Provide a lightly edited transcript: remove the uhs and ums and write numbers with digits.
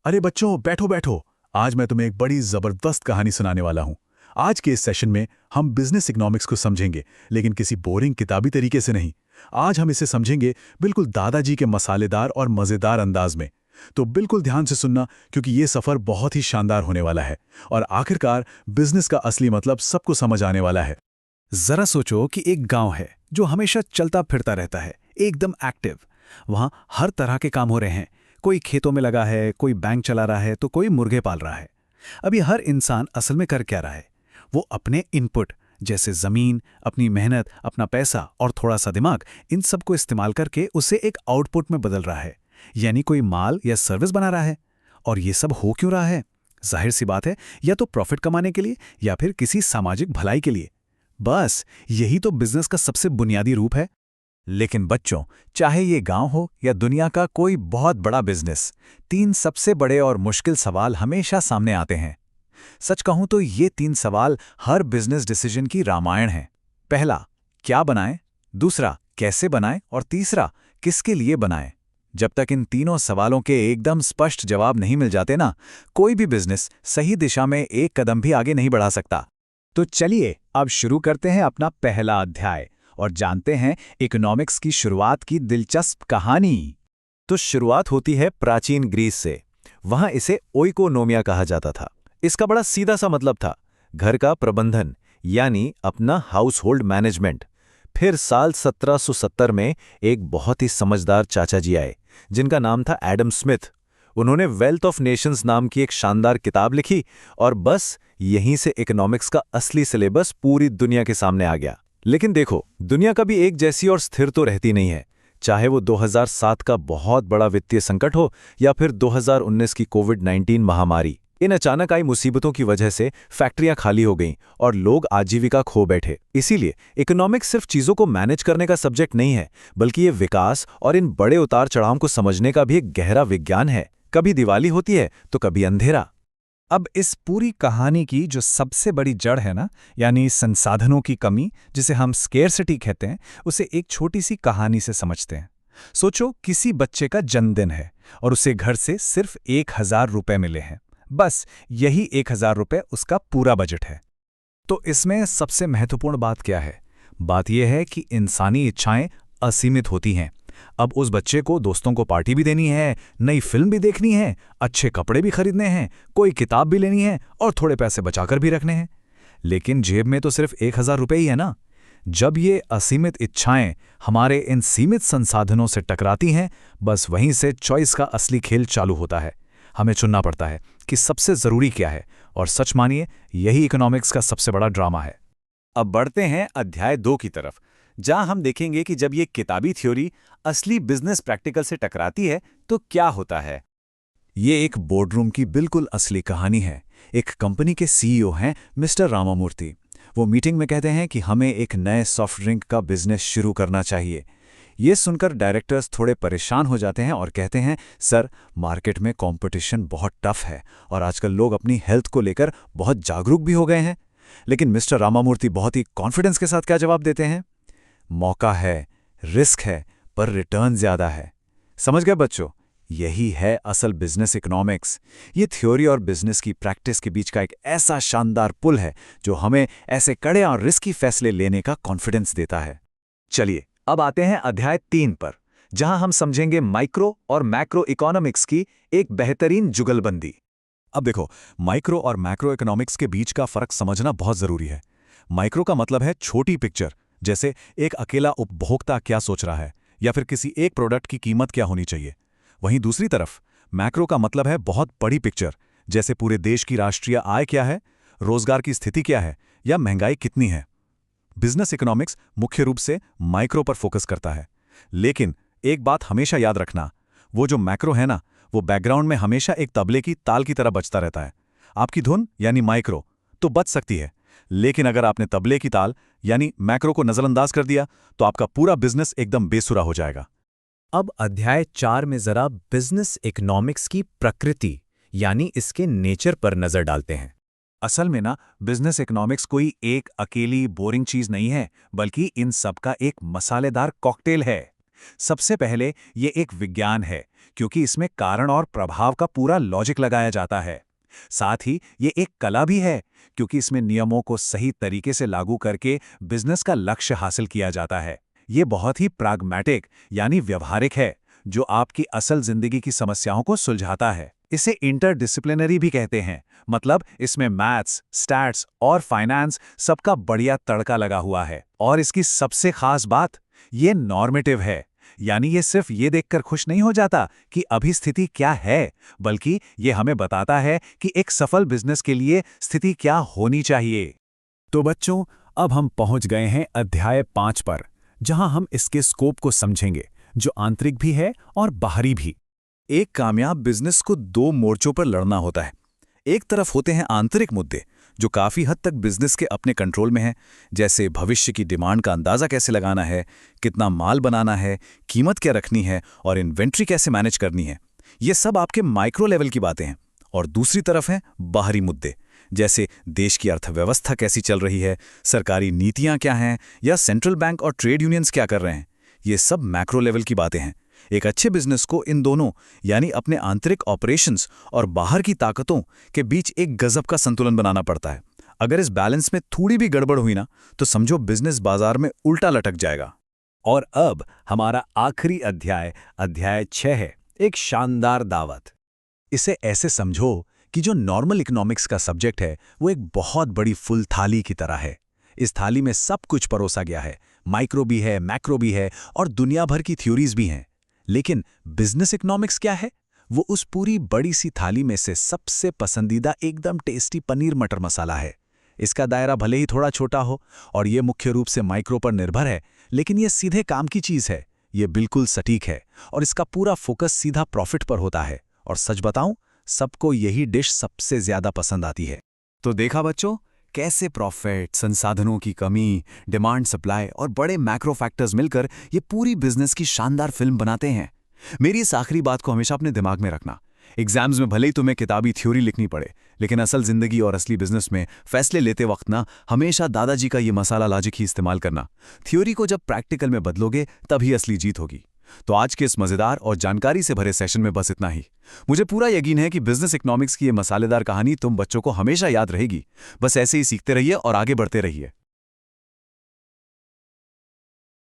अरे बच्चों, बैठो बैठो। आज मैं तुम्हें एक बड़ी जबरदस्त कहानी सुनाने वाला हूँ। आज के इस सेशन में हम बिजनेस इकोनॉमिक्स को समझेंगे, लेकिन किसी बोरिंग किताबी तरीके से नहीं। आज हम इसे समझेंगे बिल्कुल दादाजी के मसालेदार और मजेदार अंदाज में। तो बिल्कुल ध्यान से सुनना, क्योंकि ये सफर बहुत ही शानदार होने वाला है और आखिरकार बिजनेस का असली मतलब सबको समझ आने वाला है। जरा सोचो कि एक गांव है जो हमेशा चलता फिरता रहता है, एकदम एक्टिव। वहां हर तरह के काम हो रहे हैं। कोई खेतों में लगा है, कोई बैंक चला रहा है, तो कोई मुर्गे पाल रहा है। अभी हर इंसान असल में कर क्या रहा है? वो अपने इनपुट जैसे जमीन, अपनी मेहनत, अपना पैसा और थोड़ा सा दिमाग, इन सब को इस्तेमाल करके उसे एक आउटपुट में बदल रहा है, यानी कोई माल या सर्विस बना रहा है। और ये सब हो क्यों रहा है? जाहिर सी बात है, या तो प्रॉफिट कमाने के लिए या फिर किसी सामाजिक भलाई के लिए। बस यही तो बिजनेस का सबसे बुनियादी रूप है। लेकिन बच्चों, चाहे ये गांव हो या दुनिया का कोई बहुत बड़ा बिजनेस, तीन सबसे बड़े और मुश्किल सवाल हमेशा सामने आते हैं। सच कहूं तो ये तीन सवाल हर बिजनेस डिसीजन की रामायण है। पहला, क्या बनाएं? दूसरा, कैसे बनाएं? और तीसरा, किसके लिए बनाएं? जब तक इन तीनों सवालों के एकदम स्पष्ट जवाब नहीं मिल जाते ना, कोई भी बिजनेस सही दिशा में एक कदम भी आगे नहीं बढ़ा सकता। तो चलिए अब शुरू करते हैं अपना पहला अध्याय और जानते हैं इकोनॉमिक्स की शुरुआत की दिलचस्प कहानी। तो शुरुआत होती है प्राचीन ग्रीस से। वहां इसे ओइकोनोमिया कहा जाता था। इसका बड़ा सीधा सा मतलब था घर का प्रबंधन, यानी अपना हाउस होल्ड मैनेजमेंट। फिर साल 1770 में एक बहुत ही समझदार चाचा जी आए जिनका नाम था एडम स्मिथ। उन्होंने वेल्थ ऑफ नेशंस नाम की एक शानदार किताब लिखी और बस यहीं से इकोनॉमिक्स का असली सिलेबस पूरी दुनिया के सामने आ गया। लेकिन देखो, दुनिया कभी एक जैसी और स्थिर तो रहती नहीं है। चाहे वो 2007 का बहुत बड़ा वित्तीय संकट हो या फिर 2019 की कोविड-19 महामारी। इन अचानक आई मुसीबतों की वजह से फैक्ट्रियां खाली हो गईं और लोग आजीविका खो बैठे। इसीलिए इकोनॉमिक्स सिर्फ चीजों को मैनेज करने का सब्जेक्ट नहीं है, बल्कि ये विकास और इन बड़े उतार चढ़ाव को समझने का भी एक गहरा विज्ञान है। कभी दिवाली होती है तो कभी अंधेरा। अब इस पूरी कहानी की जो सबसे बड़ी जड़ है ना, यानी संसाधनों की कमी, जिसे हम स्केर्सिटी कहते हैं, उसे एक छोटी सी कहानी से समझते हैं। सोचो, किसी बच्चे का जन्मदिन है और उसे घर से सिर्फ 1000 रुपए मिले हैं। बस यही 1000 रुपए उसका पूरा बजट है। तो इसमें सबसे महत्वपूर्ण बात क्या है? बात यह है कि इंसानी इच्छाएं असीमित होती हैं। अब उस बच्चे को दोस्तों को पार्टी भी देनी है, नई फिल्म भी देखनी है, अच्छे कपड़े भी खरीदने हैं, कोई किताब भी लेनी है और थोड़े पैसे बचाकर भी रखने हैं। लेकिन जेब में तो सिर्फ 1000 रुपए ही है ना। जब ये असीमित इच्छाएं हमारे इन सीमित संसाधनों से टकराती हैं, बस वहीं से चॉइस का असली खेल चालू होता है। हमें चुनना पड़ता है कि सबसे जरूरी क्या है, और सच मानिए, यही इकोनॉमिक्स का सबसे बड़ा ड्रामा है। अब बढ़ते हैं अध्याय 2 की तरफ, जहां हम देखेंगे कि जब ये किताबी थ्योरी असली बिजनेस प्रैक्टिकल से टकराती है तो क्या होता है। ये एक बोर्डरूम की बिल्कुल असली कहानी है। एक कंपनी के सीईओ हैं मिस्टर रामामूर्ति। वो मीटिंग में कहते हैं कि हमें एक नए सॉफ्ट ड्रिंक का बिजनेस शुरू करना चाहिए। ये सुनकर डायरेक्टर्स थोड़े परेशान हो जाते हैं और कहते हैं, सर, मार्केट में कंपटीशन बहुत टफ है और आजकल लोग अपनी हेल्थ को लेकर बहुत जागरूक भी हो गए हैं। लेकिन मिस्टर रामामूर्ति बहुत ही कॉन्फिडेंस के साथ क्या जवाब देते हैं? मौका है, रिस्क है, पर रिटर्न ज्यादा है। समझ गए बच्चों? यही है असल बिजनेस इकोनॉमिक्स। ये थ्योरी और बिजनेस की प्रैक्टिस के बीच का एक ऐसा शानदार पुल है जो हमें ऐसे कड़े और रिस्की फैसले लेने का कॉन्फिडेंस देता है। चलिए अब आते हैं अध्याय 3 पर, जहां हम समझेंगे माइक्रो और मैक्रो इकोनॉमिक्स की एक बेहतरीन जुगलबंदी। अब देखो, माइक्रो और मैक्रो इकोनॉमिक्स के बीच का फर्क समझना बहुत जरूरी है। माइक्रो का मतलब है छोटी पिक्चर, जैसे एक अकेला उपभोक्ता क्या सोच रहा है या फिर किसी एक प्रोडक्ट की कीमत क्या होनी चाहिए। वहीं दूसरी तरफ मैक्रो का मतलब है बहुत बड़ी पिक्चर, जैसे पूरे देश की राष्ट्रीय आय क्या है, रोजगार की स्थिति क्या है या महंगाई कितनी है। बिजनेस इकोनॉमिक्स मुख्य रूप से माइक्रो पर फोकस करता है। लेकिन एक बात हमेशा याद रखना, वो जो मैक्रो है ना, वो बैकग्राउंड में हमेशा एक तबले की ताल की तरह बजता रहता है। आपकी धुन यानी माइक्रो तो बच सकती है, लेकिन अगर आपने तबले की ताल यानी मैक्रो को नजरअंदाज कर दिया तो आपका पूरा बिजनेस एकदम बेसुरा हो जाएगा। अब अध्याय 4 में जरा बिजनेस इकोनॉमिक्स की प्रकृति यानी इसके नेचर पर नजर डालते हैं। असल में ना, बिजनेस इकोनॉमिक्स कोई एक अकेली बोरिंग चीज नहीं है, बल्कि इन सब का एक मसालेदार कॉकटेल है। सबसे पहले ये एक विज्ञान है, क्योंकि इसमें कारण और प्रभाव का पूरा लॉजिक लगाया जाता है। साथ ही ये एक कला भी है, क्योंकि इसमें नियमों को सही तरीके से लागू करके बिजनेस का लक्ष्य हासिल किया जाता है। ये बहुत ही प्राग्मैटिक यानी व्यवहारिक है, जो आपकी असल जिंदगी की समस्याओं को सुलझाता है। इसे इंटरडिसिप्लिनरी भी कहते हैं, मतलब इसमें मैथ्स, स्टैट्स और फाइनेंस सबका बढ़िया तड़का लगा हुआ है। और इसकी सबसे खास बात, ये नॉर्मेटिव है, यानी ये सिर्फ ये देखकर खुश नहीं हो जाता कि अभी स्थिति क्या है, बल्कि ये हमें बताता है कि एक सफल बिजनेस के लिए स्थिति क्या होनी चाहिए। तो बच्चों, अब हम पहुंच गए हैं अध्याय 5 पर, जहां हम इसके स्कोप को समझेंगे, जो आंतरिक भी है और बाहरी भी। एक कामयाब बिजनेस को 2 मोर्चों पर लड़ना होता है। एक तरफ होते हैं आंतरिक मुद्दे, जो काफ़ी हद तक बिजनेस के अपने कंट्रोल में हैं, जैसे भविष्य की डिमांड का अंदाज़ा कैसे लगाना है, कितना माल बनाना है, कीमत क्या रखनी है और इन्वेंट्री कैसे मैनेज करनी है। ये सब आपके माइक्रो लेवल की बातें हैं। और दूसरी तरफ हैं बाहरी मुद्दे, जैसे देश की अर्थव्यवस्था कैसी चल रही है, सरकारी नीतियाँ क्या हैं, या सेंट्रल बैंक और ट्रेड यूनियंस क्या कर रहे हैं। ये सब मैक्रो लेवल की बातें हैं। एक अच्छे बिजनेस को इन दोनों, यानी अपने आंतरिक ऑपरेशंस और बाहर की ताकतों के बीच एक गजब का संतुलन बनाना पड़ता है। अगर इस बैलेंस में थोड़ी भी गड़बड़ हुई ना, तो समझो बिजनेस बाजार में उल्टा लटक जाएगा। और अब हमारा आखिरी अध्याय, अध्याय 6 है, एक शानदार दावत। इसे ऐसे समझो कि जो नॉर्मल इकोनॉमिक्स का सब्जेक्ट है, वो एक बहुत बड़ी फुल थाली की तरह है। इस थाली में सब कुछ परोसा गया है, माइक्रो भी है, मैक्रो भी है और दुनिया भर की थ्योरीज भी हैं। लेकिन बिजनेस इकोनॉमिक्स क्या है? वो उस पूरी बड़ी सी थाली में से सबसे पसंदीदा एकदम टेस्टी पनीर मटर मसाला है। इसका दायरा भले ही थोड़ा छोटा हो और ये मुख्य रूप से माइक्रो पर निर्भर है, लेकिन ये सीधे काम की चीज़ है। ये बिल्कुल सटीक है और इसका पूरा फोकस सीधा प्रॉफिट पर होता है। और सच बताऊं, सबको यही डिश सबसे ज्यादा पसंद आती है। तो देखा बच्चों, कैसे प्रॉफिट, संसाधनों की कमी, डिमांड सप्लाई और बड़े मैक्रो फैक्टर्स मिलकर ये पूरी बिजनेस की शानदार फिल्म बनाते हैं। मेरी इस आखिरी बात को हमेशा अपने दिमाग में रखना। एग्जाम्स में भले ही तुम्हें किताबी थ्योरी लिखनी पड़े, लेकिन असल जिंदगी और असली बिजनेस में फैसले लेते वक्त ना हमेशा दादाजी का ये मसाला लॉजिक ही इस्तेमाल करना। थ्योरी को जब प्रैक्टिकल में बदलोगे, तभी असली जीत होगी। तो आज के इस मजेदार और जानकारी से भरे सेशन में बस इतना ही। मुझे पूरा यकीन है कि बिजनेस इकोनॉमिक्स की ये मसालेदार कहानी तुम बच्चों को हमेशा याद रहेगी। बस ऐसे ही सीखते रहिए और आगे बढ़ते रहिए।